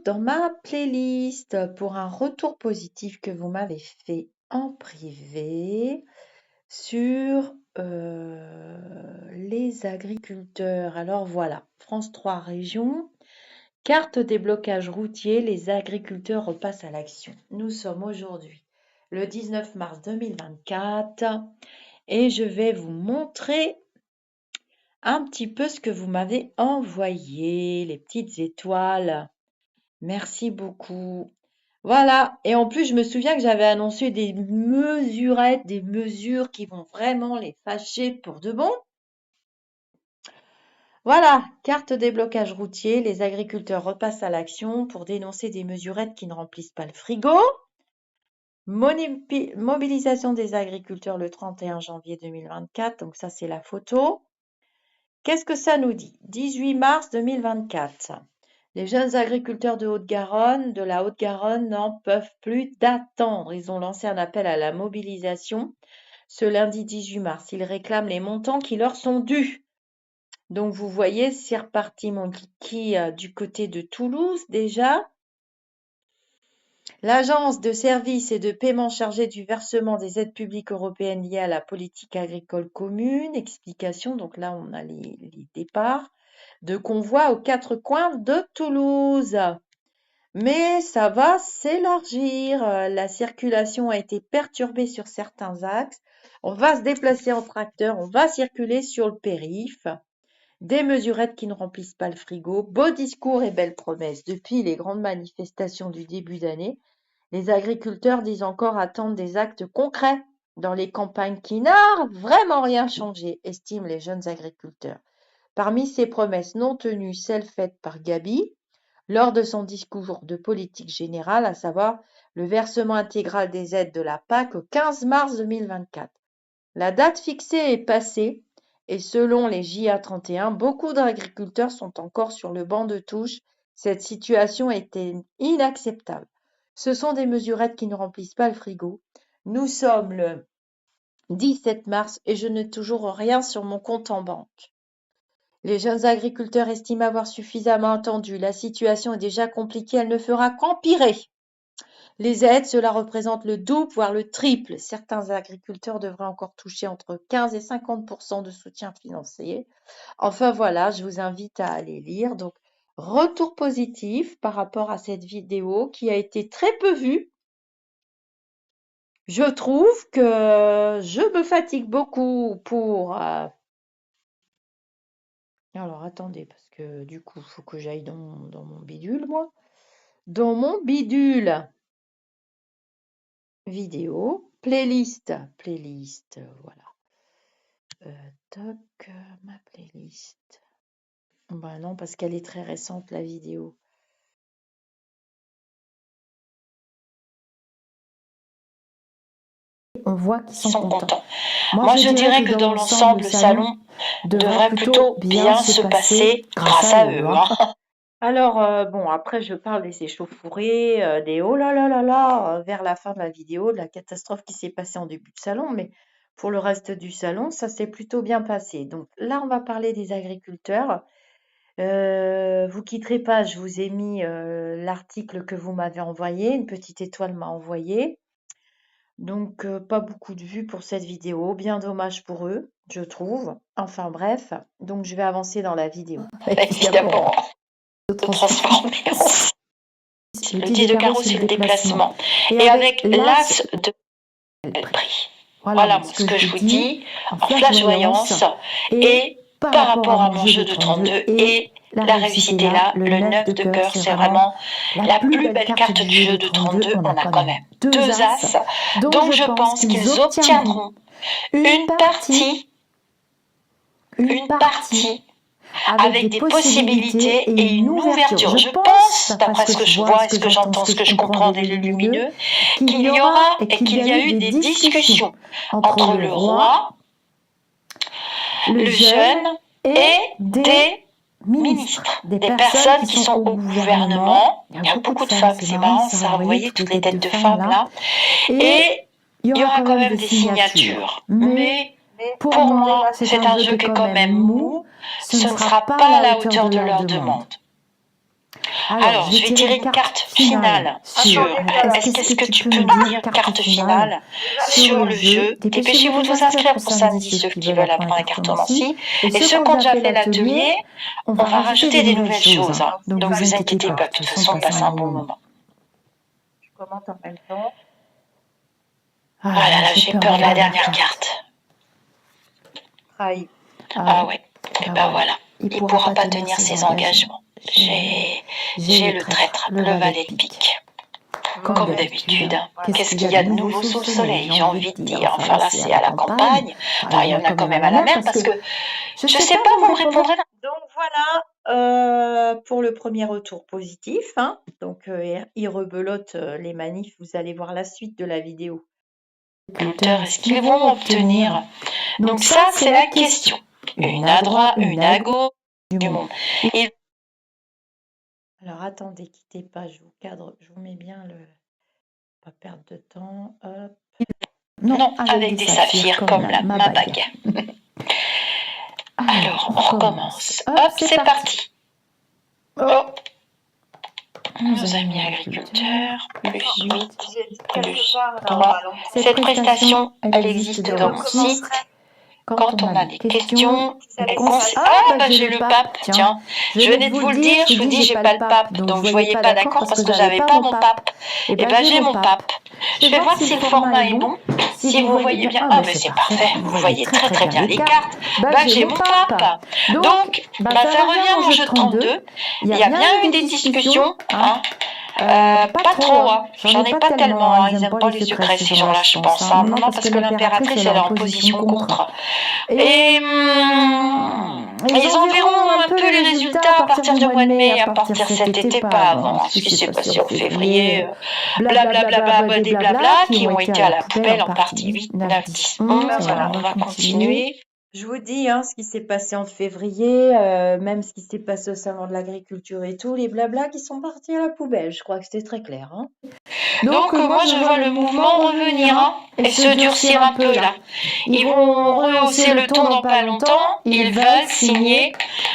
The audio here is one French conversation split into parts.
dans ma playlist pour un retour positif que vous m'avez fait en privé sur les agriculteurs. Alors voilà, France 3 régions, carte des blocages routiers, les agriculteurs repassent à l'action. Nous sommes aujourd'hui le 19 mars 2024 et je vais vous montrer un petit peu ce que vous m'avez envoyé, les petites étoiles. Merci beaucoup. Voilà, et en plus, je me souviens que j'avais annoncé des mesurettes, des mesures qui vont vraiment les fâcher pour de bon. Voilà, carte des blocages routiers, les agriculteurs repassent à l'action pour dénoncer des mesurettes qui ne remplissent pas le frigo. Mobilisation des agriculteurs le 31 janvier 2024, donc ça c'est la photo. Qu'est-ce que ça nous dit? 18 mars 2024. Les jeunes agriculteurs de la Haute-Garonne n'en peuvent plus d'attendre. Ils ont lancé un appel à la mobilisation ce lundi 18 mars. Ils réclament les montants qui leur sont dus. Donc vous voyez, c'est reparti mon kiki du côté de Toulouse déjà. L'agence de services et de paiement chargée du versement des aides publiques européennes liées à la politique agricole commune. Explication, donc là on a les départs de convois aux quatre coins de Toulouse. Mais ça va s'élargir. La circulation a été perturbée sur certains axes. On va se déplacer en tracteur, on va circuler sur le périph'. Des mesurettes qui ne remplissent pas le frigo. Beaux discours et belles promesses. Depuis les grandes manifestations du début d'année, les agriculteurs disent encore attendre des actes concrets dans les campagnes qui n'ont vraiment rien changé, estiment les jeunes agriculteurs. Parmi ces promesses non tenues, celles faites par Gabi, lors de son discours de politique générale, à savoir le versement intégral des aides de la PAC au 15 mars 2024. La date fixée est passée et selon les JA 31, beaucoup d'agriculteurs sont encore sur le banc de touche. Cette situation était inacceptable. Ce sont des mesurettes qui ne remplissent pas le frigo. Nous sommes le 17 mars et je n'ai toujours rien sur mon compte en banque. Les jeunes agriculteurs estiment avoir suffisamment attendu. La situation est déjà compliquée, elle ne fera qu'empirer. Les aides, cela représente le double, voire le triple. Certains agriculteurs devraient encore toucher entre 15 et 50% de soutien financier. Enfin voilà, je vous invite à aller lire. Donc, retour positif par rapport à cette vidéo qui a été très peu vue. Je trouve que je me fatigue beaucoup pour... Alors, attendez, parce que du coup, il faut que j'aille dans mon bidule, moi. Dans mon bidule. Vidéo, playlist, voilà. Toc, ma playlist. Ben non, parce qu'elle est très récente, la vidéo. On voit qu'ils sont contents. Moi, je dirais que dans l'ensemble, le salon devrait plutôt bien se passer grâce à eux. Alors, bon, après, je parle des échauffourées, des oh là là là là, vers la fin de la vidéo, de la catastrophe qui s'est passée en début de salon, mais pour le reste du salon, ça s'est plutôt bien passé. Donc là, on va parler des agriculteurs. Vous quitterez pas, je vous ai mis l'article que vous m'avez envoyé, une petite étoile m'a envoyé. Donc, pas beaucoup de vues pour cette vidéo, bien dommage pour eux, je trouve. Enfin bref, donc je vais avancer dans la vidéo. Évidemment, se transformer en le 10 de carreau, c'est le déplacement. Et avec l'as de prix. Voilà ce que je vous dis en flash-voyance et par rapport à mon jeu de 32 et la réussite est là, le 9 de cœur, c'est vraiment la plus belle carte du jeu de 32. On a quand même deux as, donc je pense qu'ils obtiendront une partie avec des possibilités et une ouverture. Je pense, d'après ce que je vois et ce que j'entends, ce que je comprends des lumineux, qu'il y aura et qu'il y a eu des discussions entre le roi, le jeune et des ministres, des personnes qui sont au gouvernement. Il y a beaucoup de femmes, c'est marrant ça, vous voyez toutes les têtes de femmes là. Et il y aura quand même des signatures. Mais pour moi, c'est un jeu qui est quand même mou. Ce ne sera pas à la hauteur de leur demande. Alors, je vais tirer une carte finale sur... Est-ce que tu peux me dire carte finale sur le jeu? Dépêchez-vous de vous inscrire pour samedi, ceux qui veulent apprendre la cartomancie. Et ceux qui ont déjà fait l'atelier, on va rajouter des nouvelles choses. Donc, vous inquiétez pas, de toute façon, on passe un bon moment. Je commente en même temps. Voilà, là, j'ai peur de la dernière carte. Trahi. Ah ouais, et ben voilà, il ne pourra pas tenir ses engagements. J'ai le traître, le valet de pique. Comme d'habitude, qu'est-ce qu'il y a de nouveau sous le soleil, j'ai envie de dire. Enfin là, c'est à la campagne. Enfin, il y en a quand même à la mer parce que je sais pas, vous me répondrez là. Donc voilà pour le premier retour positif. Hein. Donc il rebelote les manifs, vous allez voir la suite de la vidéo. Est-ce qu'ils vont obtenir? Donc ça, c'est la question. Une à droite, une à gauche du monde. Alors attendez, quittez pas, je vous cadre, je vous mets bien le... Pas perdre de temps. Hop. Non, avec des saphirs comme ma bague. Alors, on recommence. Hop, c'est parti. Hop. Nos amis agriculteurs, plus 8, plus 3. Cette prestation, elle existe dans mon site. Quand on a des questions, réponses. Ah, bah j'ai le pape, tiens. Je venais de vous le dire, je vous dis, j'ai pas le pape. Donc vous voyez pas d'accord parce que j'avais pas mon pape. Et ben j'ai mon pape. Je vais voir si le format est bon. Si vous voyez bien, ah ben c'est parfait. Vous voyez très très bien les cartes. Bah j'ai mon pape. Donc, bah ça revient à mon jeu de 32. Il y a bien eu des discussions, hein. Pas trop, hein. J'en ai pas tellement, hein. Ils aiment pas les secrets ces gens-là, je pense. Hein. Non, parce que l'impératrice elle est en position contre. Et ils en verront un peu les résultats à partir du mois de mai, à partir de cet été, pas avant. Ce qui s'est passé en février, blablabla, des blabla qui ont été à la poubelle en partie 8, 9, 10, 11. Voilà, on va continuer. Je vous dis hein, ce qui s'est passé en février, même ce qui s'est passé au salon de l'agriculture et tout, les blablas qui sont partis à la poubelle. Je crois que c'était très clair. Hein. Donc moi je vois le mouvement revenir hein, et se durcir un peu là. Ils vont rehausser le ton dans pas longtemps, ils veulent signer,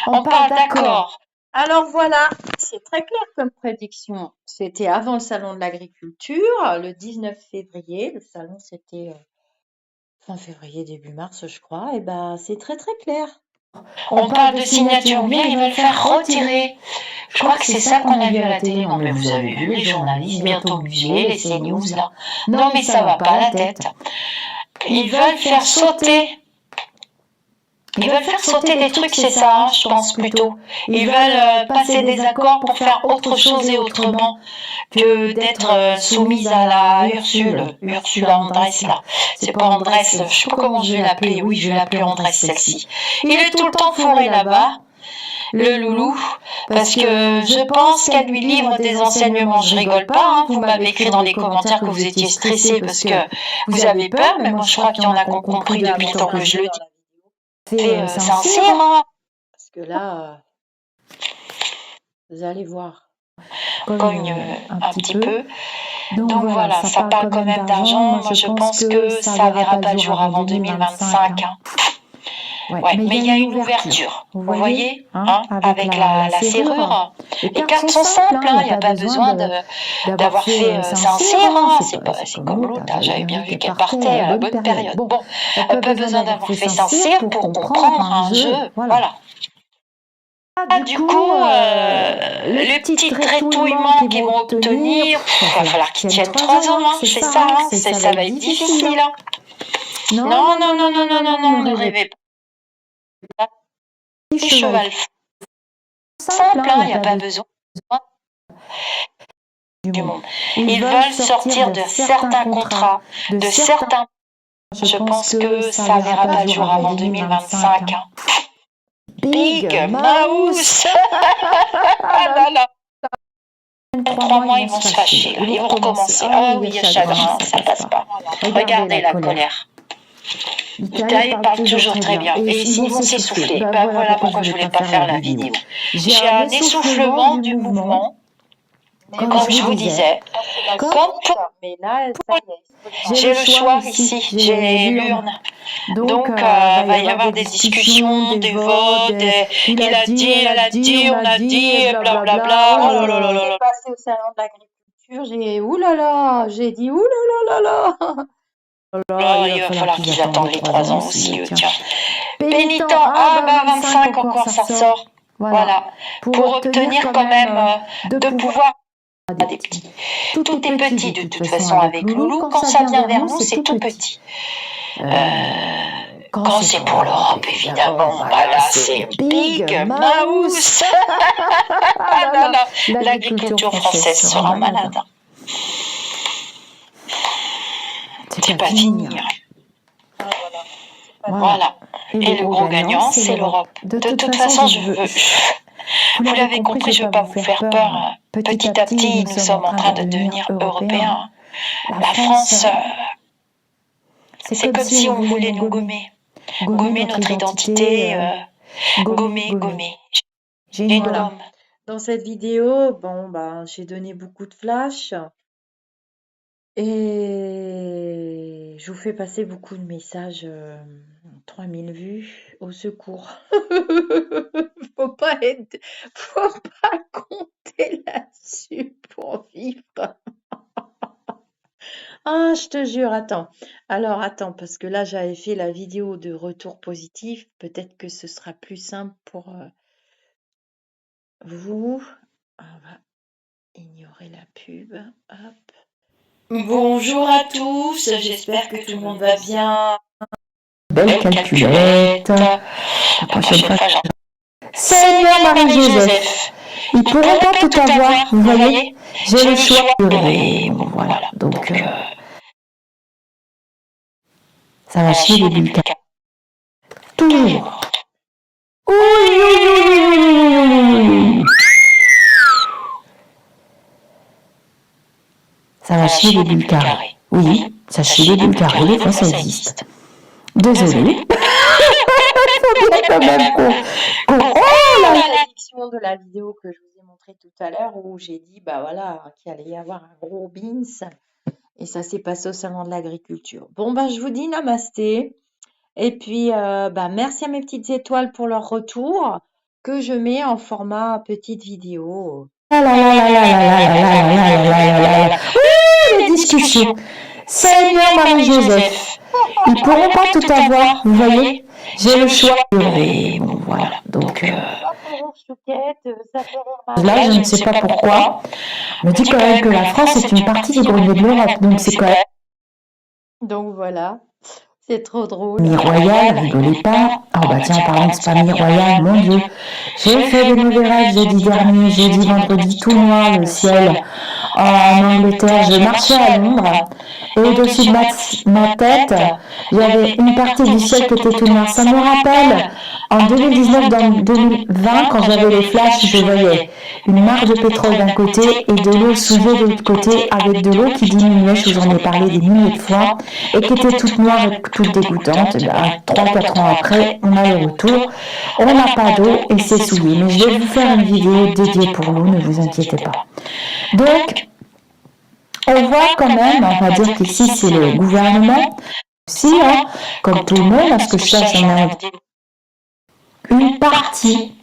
on parle d'accord. Alors voilà, c'est très clair comme prédiction. C'était avant le salon de l'agriculture, le 19 février. Le salon c'était... fin février, début mars, je crois, et ben c'est très très clair. On parle de signature, bien ils veulent faire retirer. Je crois que c'est ça qu'on a vu à la télé. Non mais vous avez vu les journalistes bientôt muselés, les CNews là. Non mais ça va pas la tête. Ils veulent faire sauter. Ils veulent faire sauter des trucs, c'est ça, hein, je pense plutôt. Ils veulent passer des accords pour faire autre chose et autrement que d'être soumise à la Ursula Andress là. C'est pas Andress, je sais pas comment je vais l'appeler, oui je vais l'appeler Andress celle-ci. Il est tout le temps fourré là-bas, le loulou, parce que je pense qu'elle lui livre des enseignements. Je rigole pas, hein, vous m'avez écrit dans les commentaires que vous étiez stressé parce que vous avez peur, mais moi je crois qu'il y en a qui ont compris depuis le temps que je le dis. C'est sincère. Parce que là, vous allez voir. Cogne un petit peu. Donc voilà, ça parle quand même d'argent. Moi je pense que ça verra pas le jour avant 2025. Hein. Ouais, mais il y a une ouverture, vous voyez, hein, avec la serrure. Les cartes sont simples, il n'y a pas besoin d'avoir fait Saint-Cyr, hein, c'est comme l'autre, j'avais bien vu qu'elle partait à la bonne période. Bon, elle n'a pas besoin d'avoir fait Saint-Cyr pour comprendre un jeu, voilà. Du coup, les petits trétouillements qu'ils vont obtenir, il va falloir qu'ils tiennent 3 ans, hein, c'est ça, hein, ça va être difficile. Hein. Non, ne rêvez pas. Cheval simple, il n'y a pas besoin du monde. Ils veulent sortir de certains contrats, de certains... Je pense que ça ne verra pas le jour avant 2025. Hein. Big Mouse. Ah là là. 3 mois, ils vont se fâcher. Là. Ils vont recommencer. Ah oui, il y a chagrin, ça passe pas. Regardez la colère. Ils parlent toujours très bien. Et ils vont s'essouffler. Ben voilà pourquoi je voulais pas faire la vidéo. J'ai un essoufflement du mouvement. comme je vous disais, quand Mais là, ça y est, j'ai le choix ici, j'ai l'urne. Donc, va y avoir des discussions, des votes, il a dit, elle a dit, on a dit, blablabla. Oh là là là là. J'ai passé au salon de l'agriculture, j'ai dit ouh là là là là. Là, il va falloir qu'ils attendent les 3 ans aussi, tiens. Pénitent, ah bah 25 encore, ça ressort. Voilà. Pour obtenir quand même de pouvoir à des petits. Tout est petit de toute façon avec Loulou. Quand ça vient vers nous, c'est tout petit. Quand c'est pour l'Europe, évidemment, bah là, c'est Big Mouse. Ah là là, l'agriculture française sera malade. C'est pas fini. Voilà. Et le gros gagnant, c'est l'Europe. De toute façon, vous l'avez compris, je ne veux pas vous faire peur. Petit à petit, nous sommes en train de devenir européens. La France, c'est comme si on voulait nous gommer. Gommer notre identité, gommer. Voilà. Dans cette vidéo, bon, bah, j'ai donné beaucoup de flash et je vous fais passer beaucoup de messages. 3000 vues, au secours. Faut pas compter là-dessus pour vivre. Ah, je te jure, attends. Alors, attends, parce que là, j'avais fait la vidéo de retour positif. Peut-être que ce sera plus simple pour vous. On va ignorer la pub. Hop. Bonjour à tous, j'espère que tout le monde va bien. Belle calculette. La prochaine fois, Seigneur Marie-Joseph, ils pourront pas tout avoir, vous voyez. J'ai le choix. Et bon, voilà, donc ça va chier les bulles. Toujours. Ça va chier les bulles carrées. Oui, ça chie les bulles carrées, des fois ça existe. Désolée. Faut bien quand même qu'on... Oh la malédiction de la vidéo que je vous ai montrée tout à l'heure où j'ai dit bah voilà qu'il allait y avoir un gros beans et ça s'est passé au salon de l'agriculture. Bon bah je vous dis namasté et puis bah merci à mes petites étoiles pour leur retour que je mets en format petite vidéo. Les discussions. Seigneur Marie-Joseph, ils pourront pas tout avoir, vous voyez. J'ai le choix. Et bon, voilà, donc... Là, je ne sais pas pourquoi. On me dit quand même que la France est une partie du grenier de l'Europe, donc c'est quand même... Donc voilà, c'est trop drôle. Famille royale, rigolez pas. Oh bah tiens, parlant de famille royale, mon Dieu. J'ai fait des mauvais rêves jeudi dernier, jeudi, vendredi, tout noir le ciel. En Angleterre, je marchais à Londres et au-dessus de ma tête, il y avait une partie du ciel qui était tout noir. Ça me rappelle en 2019, dans 2020, quand j'avais les flashs, je voyais une mare de pétrole d'un côté et de l'eau soudée de l'autre côté avec de l'eau qui diminuait, je vous en ai parlé des milliers de fois, et qui était toute noire et toute dégoûtante. 3-4 ans après, on a le retour, on n'a pas d'eau et c'est souillé. Mais je vais vous faire une vidéo dédiée pour l'eau, ne vous inquiétez pas. Donc, on voit quand même, on va dire qu'ici c'est le gouvernement, aussi, hein, comme tout le monde, parce que je cherche une partie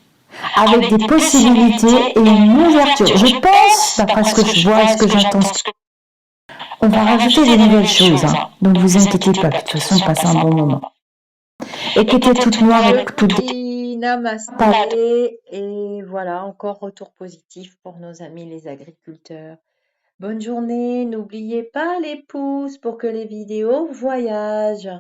avec des possibilités et une ouverture. Je pense, d'après ce que je vois et ce que j'entends, on va rajouter des nouvelles choses, hein. Donc vous inquiétez pas, de toute façon, passez un bon moment. Et qui était toute noire et toute namasté et voilà, encore retour positif pour nos amis les agriculteurs. Bonne journée, n'oubliez pas les pouces pour que les vidéos voyagent.